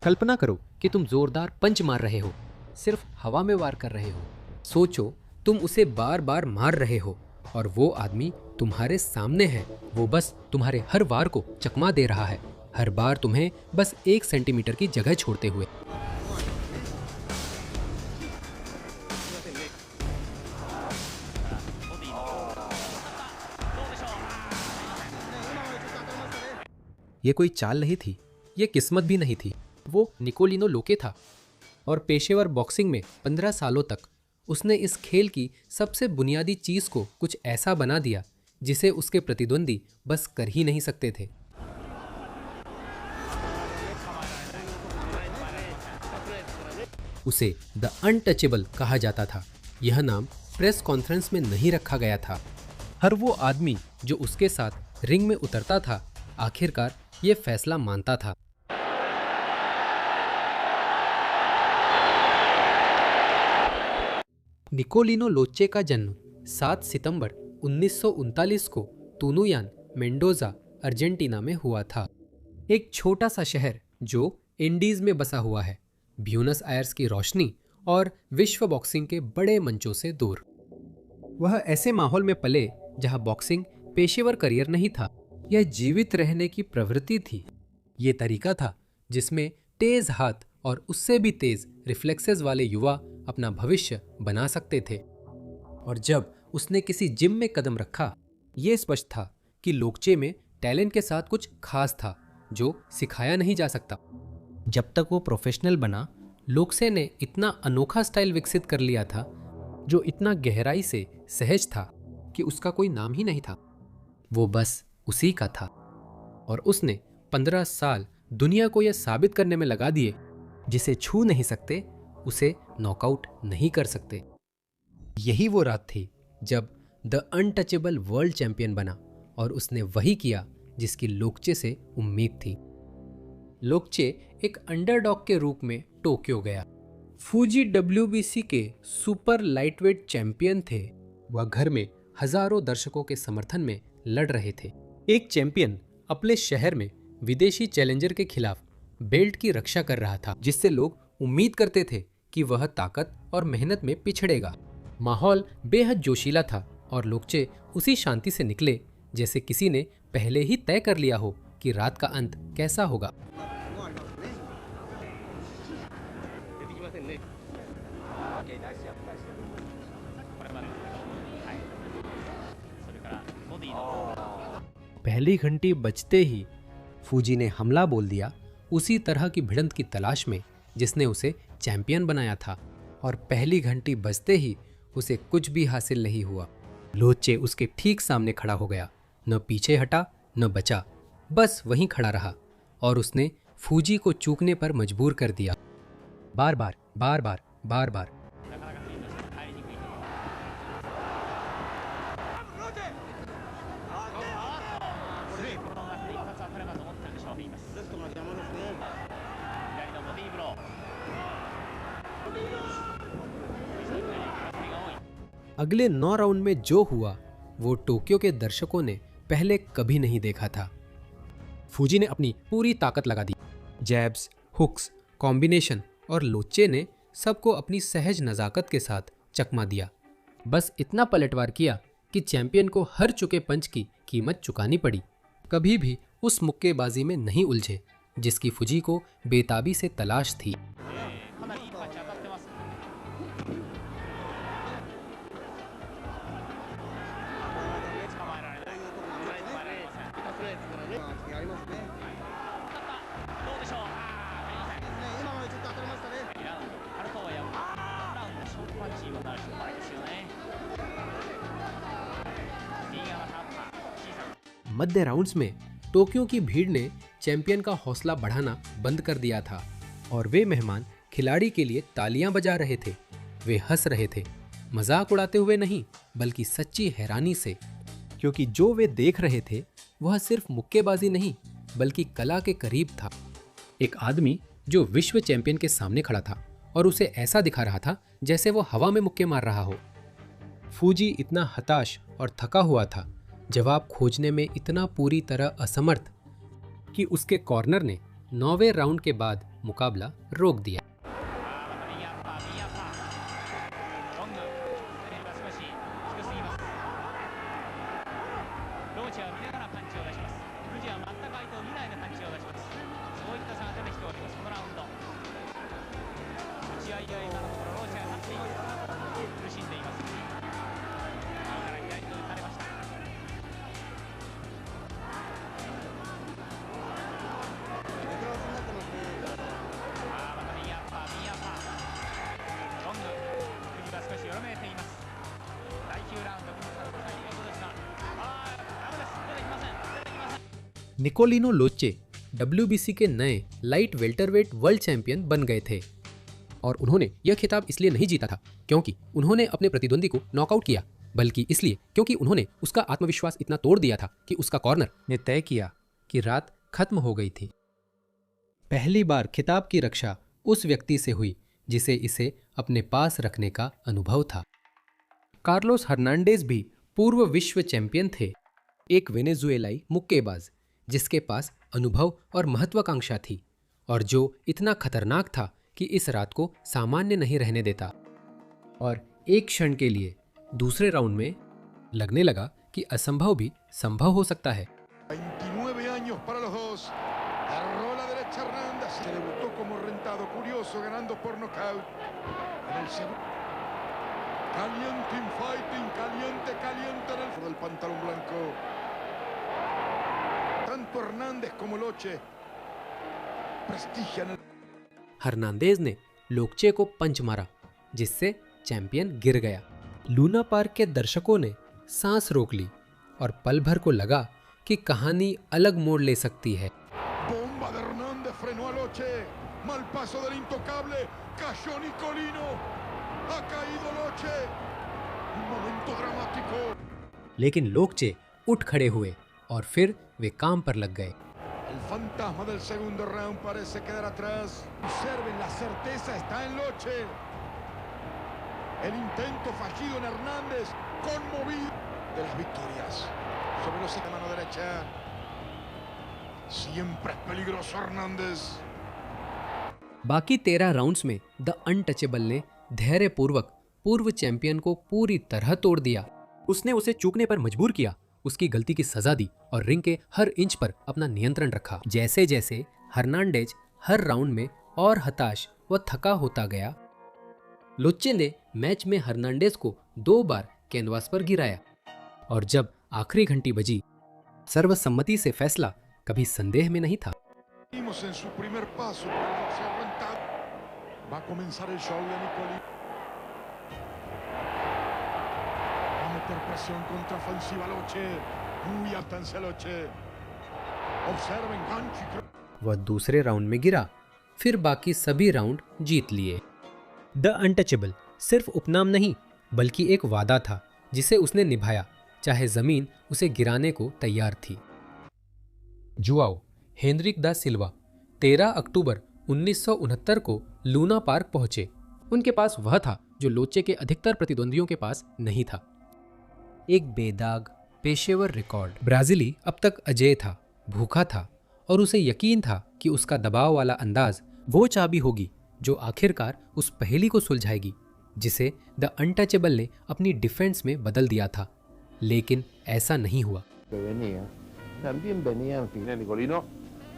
कल्पना करो कि तुम जोरदार पंच मार रहे हो, सिर्फ हवा में वार कर रहे हो। सोचो तुम उसे बार बार मार रहे हो और वो आदमी तुम्हारे सामने है। वो बस तुम्हारे हर वार को चकमा दे रहा है, हर बार तुम्हें बस 1 सेंटीमीटर की जगह छोड़ते हुए। ये कोई चाल नहीं थी, ये किस्मत भी नहीं थी। वो निकोलिनो लोके था और पेशेवर बॉक्सिंग में 15 सालों तक उसने इस खेल की सबसे बुनियादी चीज को कुछ ऐसा बना दिया जिसे उसके प्रतिद्वंदी बस कर ही नहीं सकते थे। उसे द अनटचेबल कहा जाता था। यह नाम प्रेस कॉन्फ्रेंस में नहीं रखा गया था। हर वो आदमी जो उसके साथ रिंग में उतरता था आखिरकार ये फैसला मानता था। निकोलिनो लोचे का जन्म 7 सितंबर 1939 को तुनुयान, मेंडोजा, अर्जेंटीना में हुआ था। एक छोटा सा शहर जो इंडीज में बसा हुआ है, ब्यूनस आयर्स की रोशनी और विश्व बॉक्सिंग के बड़े मंचों से दूर। वह ऐसे माहौल में पले जहां बॉक्सिंग पेशेवर करियर नहीं था, यह जीवित रहने की प्रवृत्ति थी। ये तरीका था जिसमें तेज हाथ और उससे भी तेज रिफ्लेक्सेस वाले युवा अपना भविष्य बना सकते थे। और जब उसने किसी जिम में कदम रखा, ये स्पष्ट था कि लोकचे में टैलेंट के साथ कुछ खास था जो सिखाया नहीं जा सकता। जब तक वो प्रोफेशनल बना, लोकसे ने इतना अनोखा स्टाइल विकसित कर लिया था जो इतना गहराई से सहज था कि उसका कोई नाम ही नहीं था। वो बस उसी का था और उसने 15 साल दुनिया को यह साबित करने में लगा दिए, जिसे छू नहीं सकते उसे नॉकआउट नहीं कर सकते। यही वो रात थी जब द अनटचेबल वर्ल्ड चैंपियन बना और उसने वही किया जिसकी लोकचे से उम्मीद थी। लोकचे एक अंडरडॉग के रूप में टोक्यो गया। फूजी WBC के सुपर लाइटवेट चैंपियन थे। वह घर में हजारों दर्शकों के समर्थन में लड़ रहे थे। एक चैंपियन अपने शहर में विदेशी चैलेंजर के खिलाफ बेल्ट की रक्षा कर रहा था, जिससे लोग उम्मीद करते थे कि वह ताकत और मेहनत में पिछड़ेगा। माहौल बेहद जोशीला था और लोकचे उसी शांति से निकले जैसे किसी ने पहले ही तय कर लिया हो कि रात का अंत कैसा होगा। पहली घंटी बजते ही फूजी ने हमला बोल दिया, उसी तरह की भिड़ंत की तलाश में जिसने उसे चैंपियन बनाया था। और पहली घंटी बजते ही उसे कुछ भी हासिल नहीं हुआ। लोचे उसके ठीक सामने खड़ा हो गया, न पीछे हटा न बचा, बस वहीं खड़ा रहा और उसने फूजी को चूकने पर मजबूर कर दिया। बार बार बार बार बार बार। अगले 9 राउंड में जो हुआ वो टोक्यो के दर्शकों ने पहले कभी नहीं देखा था। फूजी ने अपनी पूरी ताकत लगा दी, जैब्स, हुक्स, कॉम्बिनेशन, और लोचे ने सबको अपनी सहज नजाकत के साथ चकमा दिया। बस इतना पलटवार किया कि चैंपियन को हर चुके पंच की कीमत चुकानी पड़ी। कभी भी उस मुक्केबाजी में नहीं उलझे जिसकी फूजी को बेताबी से तलाश थी। मध्य राउंड्स में टोक्यो की भीड़ ने चैंपियन का हौसला बढ़ाना बंद कर दिया था और वे मेहमान खिलाड़ी के लिए तालियां बजा रहे थे। वे हंस रहे थे, मजाक उड़ाते हुए नहीं बल्कि सच्ची हैरानी से, क्योंकि जो वे देख रहे थे वह सिर्फ मुक्केबाजी नहीं बल्कि कला के करीब था। एक आदमी जो विश्व चैंपियन के सामने खड़ा था और उसे ऐसा दिखा रहा था जैसे वो हवा में मुक्के मार रहा हो। फूजी इतना हताश और थका हुआ था, जवाब खोजने में इतना पूरी तरह असमर्थ कि उसके कॉर्नर ने 9वें राउंड के बाद मुकाबला रोक दिया। निकोलिनो लोचे WBC के नए लाइट वेल्टरवेट वर्ल्ड चैंपियन बन गए थे और उन्होंने यह खिताब इसलिए नहीं जीता था क्योंकि उन्होंने अपने प्रतिद्वंदी को नॉकआउट किया, बल्कि इसलिए क्योंकि उन्होंने उसका आत्मविश्वास इतना तोड़ दिया था कि उसका कॉर्नर ने तय किया कि रात खत्म हो गई थी। पहली बार खिताब की रक्षा उस व्यक्ति से हुई जिसे इसे अपने पास रखने का अनुभव था। कार्लोस हर्नांडेज भी पूर्व विश्व चैंपियन थे, एक वेनेजुएलाई मुक्केबाज जिसके पास अनुभव और महत्वाकांक्षा थी और जो इतना खतरनाक था कि इस रात को सामान्य नहीं रहने देता। और एक क्षण के लिए दूसरे राउंड में लगने लगा कि असंभव भी संभव हो सकता है। 29 años para los dos. Agarró la derecha Hernández. Se debutó como rentado, curioso, ganando por nocaut. En el segundo. Caliente infighting, caliente, caliente en el del pantalón blanco. Tanto Hernández como Loche prestigian el. Hernandez ने लोकचे को पंच मारा जिससे champion गिर गया। Luna park के दर्शकों ने सांस रोक ली और पल भर को लगा कि कहानी अलग मोड़ ले सकती है। Bomba de Hernández frenó a Loche. Mal paso del intocable. Cayó Nicolino. Ha caído Loche. Un momento dramático. लेकिन लोकचे उठ खड़े हुए और फिर वे काम पर लग गए। El fantasma del segundo round parece quedar atrás. Observen, la certeza está en Loche. El intento fallido en Hernández, conmovido de las victorias. Sobre los de mano derecha. Siempre es peligroso Hernández. बाकी 13 rounds में the untouchable ने धैर्यपूर्वक पूर्व champion को पूरी तरह तोड़ दिया। उसने उसे चूकने पर मजबूर किया, उसकी गलती की सजा दी और रिंग के हर इंच पर अपना नियंत्रण रखा। जैसे जैसे हर्नांडेज हर राउंड में और हताश व थका होता गया, लोचे ने मैच में हर्नांडेज को 2 बार कैनवास पर गिराया और जब आखिरी घंटी बजी, सर्वसम्मति से फैसला कभी संदेह में नहीं था। Vimos en su primer paso por el boxeo rentado. Va a comenzar el show de Nicolino. Va a meter presión contraofensiva Loche. Muy atención Loche. Observen gancho. वह दूसरे राउंड में गिरा, फिर बाकी सभी राउंड जीत लिए। द अनटचेबल सिर्फ उपनाम नहीं बल्कि एक वादा था जिसे उसने निभाया, चाहे जमीन उसे गिराने को तैयार थी। जुआओ हेनरिक दा सिल्वा 13 अक्टूबर 1969 को लूना पार्क पहुंचे। उनके पास वह था जो लोचे के अधिकतर प्रतिद्वंदियों के पास नहीं था, एक बेदाग पेशेवर रिकॉर्ड। ब्राजीली अब तक अजेय था, भूखा था और उसे यकीन था कि उसका दबाव वाला अंदाज वो चाबी होगी जो आखिरकार उस पहेली को सुलझाएगी जिसे द अनटचेबल ने अपनी डिफेंस में बदल दिया था। लेकिन ऐसा नहीं हुआ। También venía en fin. Nicolino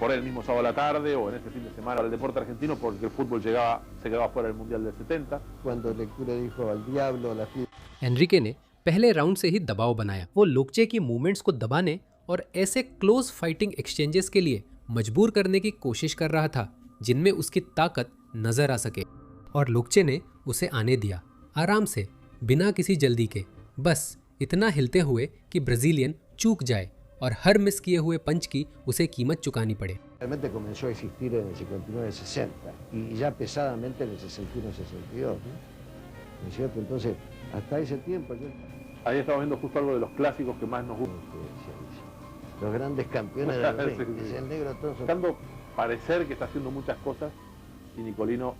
por el mismo sábado a la tarde o en ese fin de semana al deporte argentino porque el fútbol se quedaba fuera del Mundial del 70. Cuando Lectura dijo al diablo la fiesta. Enrique ने पहले round से ही दबाव बनाया। वो लोकचे की movements को दबाने और ऐसे क्लोज फाइटिंग एक्सचेंजेस के लिए मजबूर करने की कोशिश कर रहा था जिनमें उसकी ताकत नजर आ सके, और लोकचे ने उसे आने दिया, आराम से, बिना किसी जल्दी के, बस इतना हिलते हुए कि ब्राजीलियन चूक जाए और हर मिस किए हुए पंच की उसे कीमत चुकानी पड़े। Realmente comenzó a existir en el 59-60 y ya pesadamente en el 61-62, ¿no? ¿No es cierto? Entonces, hasta ese tiempo yo... Ahí estamos viendo justo algo de los clásicos que más nos gustan. Los grandes campeones del ring. Sí, sí. Es el negro Alonso. Buscando parecer que está haciendo muchas cosas y Nicolino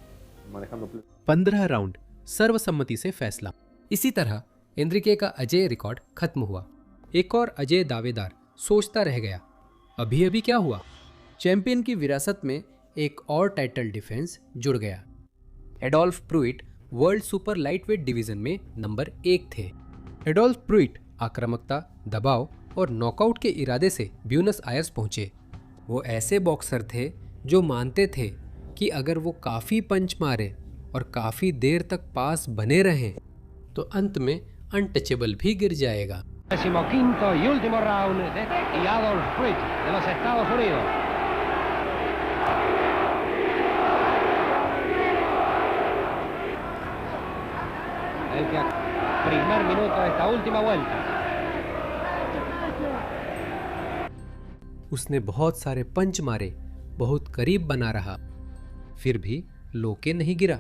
manejando. 15 round सर्वसम्मति से फैसला। इसी तरह Enrique का Ajay record खत्म हुआ। एक और अजय दावेदार सोचता रह गया, अभी अभी क्या हुआ? चैंपियन की विरासत में एक और टाइटल डिफेंस जुड़ गया। Adolph Pruitt world super lightweight division में नंबर 1 थे। एडोल्फ प्रूइट आक्रामकता, दबाव और नॉकआउट के इरादे से ब्यूनस आयर्स पहुंचे। वो ऐसे बॉक्सर थे जो मानते थे कि अगर वो काफ़ी पंच मारे और काफ़ी देर तक पास बने रहें तो अंत में अनटचेबल भी गिर जाएगा। 15º y último round y Adolf Pruitt de los Estados Unidos. El que primer minuto de esta última vuelta. उसने बहुत सारे पंच मारे, बहुत करीब बना रहा, फिर भी लोके नहीं गिरा।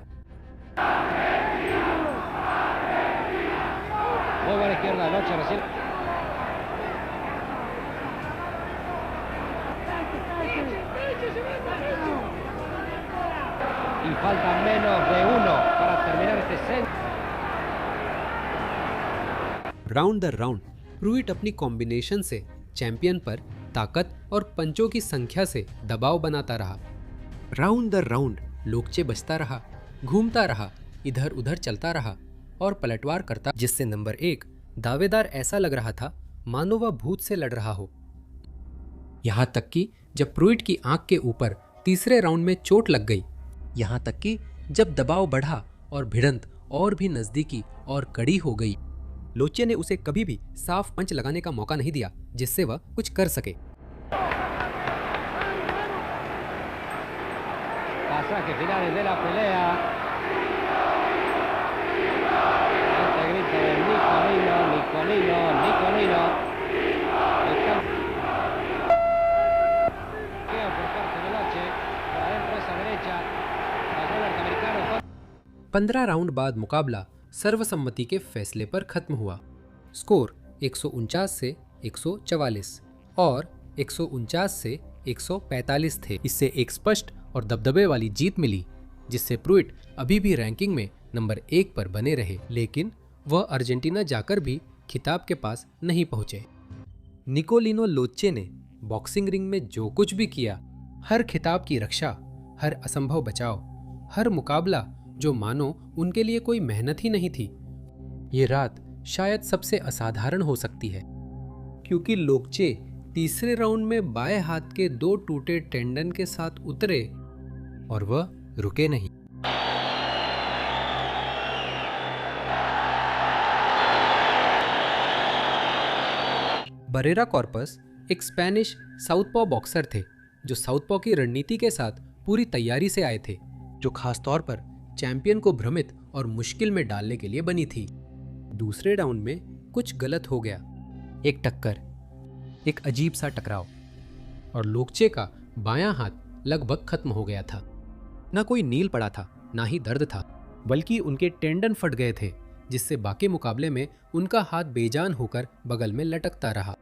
Muy buena izquierda de noche recién. Y falta menos de 1 para terminar este set. Round दर राउंड प्रूइट अपनी कॉम्बिनेशन से चैंपियन पर ताकत और पंचों की संख्या से दबाव बनाता रहा। राउंड दर राउंड लोकचे बचता रहा, घूमता रहा, इधर उधर चलता रहा और पलटवार करता, जिससे नंबर 1 दावेदार ऐसा लग रहा था मानो वह भूत से लड़ रहा हो। यहाँ तक कि जब प्रूइट की आंख के ऊपर तीसरे राउंड में चोट लग गई, यहाँ तक कि जब दबाव बढ़ा और भिड़ंत और भी नजदीकी और कड़ी हो गई, लोचे ने उसे कभी भी साफ पंच लगाने का मौका नहीं दिया जिससे वह कुछ कर सके। Pasajes finales de la pelea. Este grito de Nicolino, Nicolino, Nicolino. Queda por parte de Loche, por adentro esa derecha. Pasó el norteamericano. 15 round बाद मुकाबला सर्वसम्मति के फैसले पर खत्म हुआ। स्कोर 149 से 144 और 149 से 145 थे। इससे एक स्पष्ट और दबदबे वाली जीत मिली, जिससे प्रूइट अभी भी रैंकिंग में नंबर 1 पर बने रहे, लेकिन वह अर्जेंटीना जाकर भी खिताब के पास नहीं पहुंचे। निकोलिनो लोचे ने बॉक्सिंग रिंग में जो कुछ भी किया, हर खिताब की रक्षा, हर असंभव बचाव, हर मुकाबला जो मानो उनके लिए कोई मेहनत ही नहीं थी। ये रात शायद सबसे असाधारण हो सकती है, क्योंकि लोकचे तीसरे राउंड में बाएं हाथ के 2 टूटे टेंडन के साथ उतरे और वह रुके नहीं। बरेरा कॉर्पस एक स्पेनिश साउथपॉ बॉक्सर थे जो साउथपॉ की रणनीति के साथ पूरी तैयारी से आए थे, जो खासतौर पर चैंपियन को भ्रमित और मुश्किल में डालने के लिए बनी थी। दूसरे राउंड में कुछ गलत हो गया। एक टक्कर, एक अजीब सा टकराव, और लोकचे का बायां हाथ लगभग खत्म हो गया था। ना कोई नील पड़ा था, ना ही दर्द था, बल्कि उनके टेंडन फट गए थे, जिससे बाकी मुकाबले में उनका हाथ बेजान होकर बगल में लटकता रहा।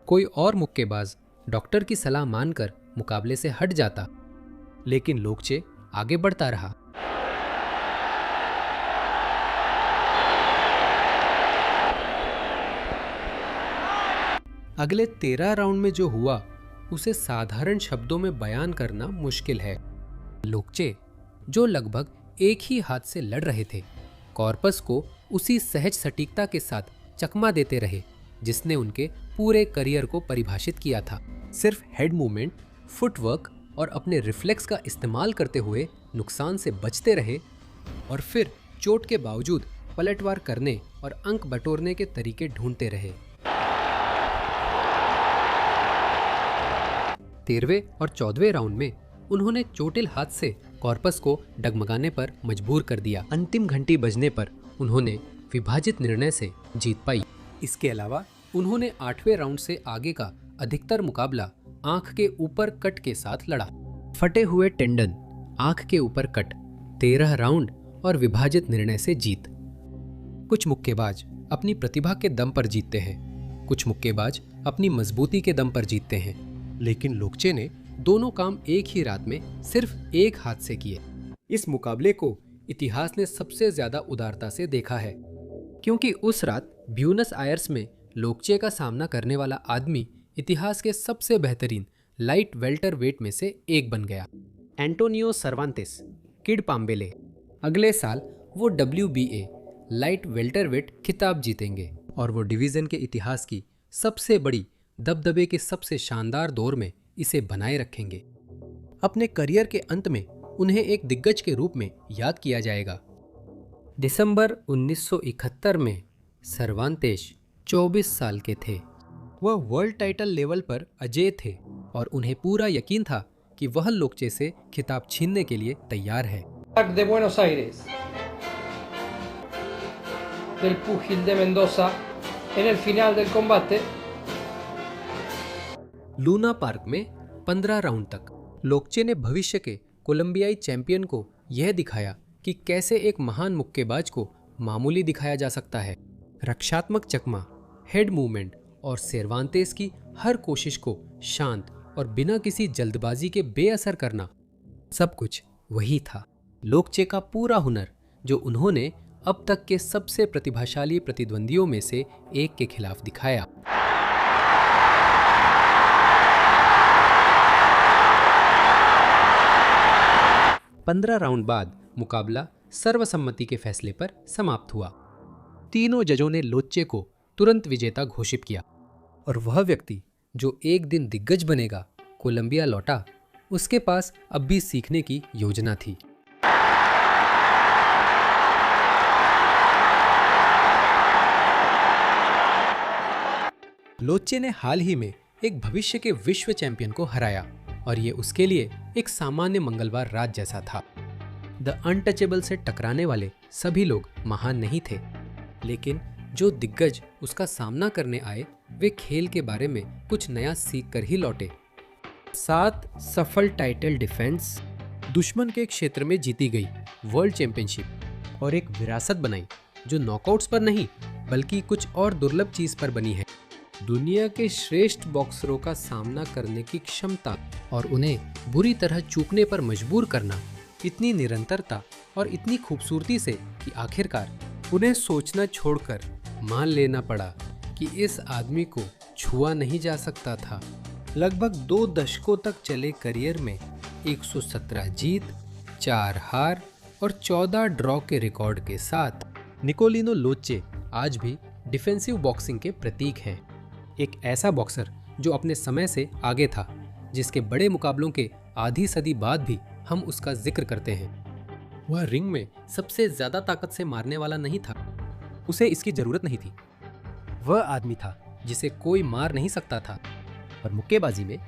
कोई और मुक्केबाज डॉक्टर की सलाह मानकर मुकाबले से हट जाता, लेकिन लोकचे आगे बढ़ता रहा। अगले 13 राउंड में जो हुआ उसे साधारण शब्दों में बयान करना मुश्किल है। लोकचे, जो लगभग एक ही हाथ से लड़ रहे थे, कॉर्पस को उसी सहज सटीकता के साथ चकमा देते रहे जिसने उनके पूरे करियर को परिभाषित किया था। सिर्फ हेड मूवमेंट, फुटवर्क और अपने रिफ्लेक्स का इस्तेमाल करते हुए नुकसान से बचते रहे और फिर चोट के बावजूद पलटवार करने और अंक बटोरने के तरीके ढूंढते रहे। 13वें और 14वें राउंड में उन्होंने चोटिल हाथ से कॉर्पस को डगमगाने पर मजबूर कर दिया। अंतिम घंटी बजने पर उन्होंने विभाजित निर्णय से जीत पाई। इसके अलावा उन्होंने 8वें राउंड से आगे का अधिकतर मुकाबला आंख के ऊपर कट के साथ लड़ा। फटे हुए टेंडन, आंख के ऊपर कट, 13 राउंड और विभाजित निर्णय से जीत। कुछ मुक्केबाज अपनी प्रतिभा के दम पर जीतते हैं, कुछ मुक्केबाज अपनी मजबूती के दम पर जीतते हैं, लेकिन लोकचे ने दोनों काम एक ही रात में सिर्फ एक हाथ से किए। इस मुकाबले को इतिहास ने सबसे ज्यादा उदारता से देखा है, क्योंकि उस रात ब्यूनस आयर्स में लोकचे का सामना करने वाला आदमी इतिहास के सबसे बेहतरीन लाइट वेल्टर वेट में से एक बन गया। Antonio Cervantes Kid Pambele. अगले साल वो WBA लाइट वेल्टरवेट खिताब जीतेंगे और वो डिवीज़न के इतिहास की सबसे बड़ी दबदबे के सबसे शानदार दौर में इसे बनाए रखेंगे। अपने करियर के अंत में उन्हें एक दिग्गज के रूप में याद किया जाएगा। दिसंबर 1971 में सर्वांतेस 24 साल के थे। वह वर्ल्ड टाइटल लेवल पर अजेय थे और उन्हें पूरा यकीन था कि वह लोकचे से खिताब छीनने के लिए तैयार है। De Buenos Aires, del púgil de Mendoza, en el final del combate. Luna park में 15 राउंड तक लोकचे ने भविष्य के कोलंबियाई चैंपियन को यह दिखाया कि कैसे एक महान मुक्केबाज को मामूली दिखाया जा सकता है। रक्षात्मक चकमा, हेड मूवमेंट और सेर्वांतेस की हर कोशिश को शांत और बिना किसी जल्दबाजी के बेअसर करना, सब कुछ वही था। लोकचे का पूरा हुनर जो उन्होंने अब तक के सबसे प्रतिभाशाली प्रतिद्वंदियों में से एक के खिलाफ दिखाया। पंद्रह राउंड बाद मुकाबला सर्वसम्मति के फैसले पर समाप्त हुआ। तीनों जजों ने लोच्चे को तुरंत विजेता घोषित किया और वह व्यक्ति जो एक दिन दिग्गज बनेगा कोलंबिया लौटा। उसके पास अब भी सीखने की योजना थी। लोच्चे ने हाल ही में एक भविष्य के विश्व चैंपियन को हराया और ये उसके लिए एक सामान्य मंगलवार रात जैसा था। द अनटचेबल से टकराने वाले सभी लोग महान नहीं थे, लेकिन जो दिग्गज उसका सामना करने आए वे खेल के बारे में कुछ नया सीख कर ही लौटे। 7 सफल टाइटल डिफेंस, दुश्मन के क्षेत्र में जीती गई वर्ल्ड चैंपियनशिप और एक विरासत बनाई जो नॉकआउट्स पर नहीं बल्कि कुछ और दुर्लभ चीज पर बनी है। दुनिया के श्रेष्ठ बॉक्सरों का सामना करने की क्षमता और उन्हें बुरी तरह चूकने पर मजबूर करना, इतनी निरंतरता और इतनी खूबसूरती से कि आखिरकार उन्हें सोचना छोड़कर मान लेना पड़ा कि इस आदमी को छुआ नहीं जा सकता था। लगभग 2 दशकों तक चले करियर में 117 जीत, 4 हार और 14 ड्रॉ के रिकॉर्ड के साथ निकोलिनो लोच्चे आज भी डिफेंसिव बॉक्सिंग के प्रतीक हैं। एक ऐसा बॉक्सर जो अपने समय से आगे था, जिसके बड़े मुकाबलों के आधी सदी बाद भी हम उसका जिक्र करते हैं। वह रिंग में सबसे ज्यादा ताकत से मारने वाला नहीं था, उसे इसकी जरूरत नहीं थी। वह आदमी था जिसे कोई मार नहीं सकता था। और मुक्केबाजी में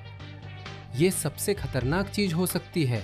यह सबसे खतरनाक चीज हो सकती है।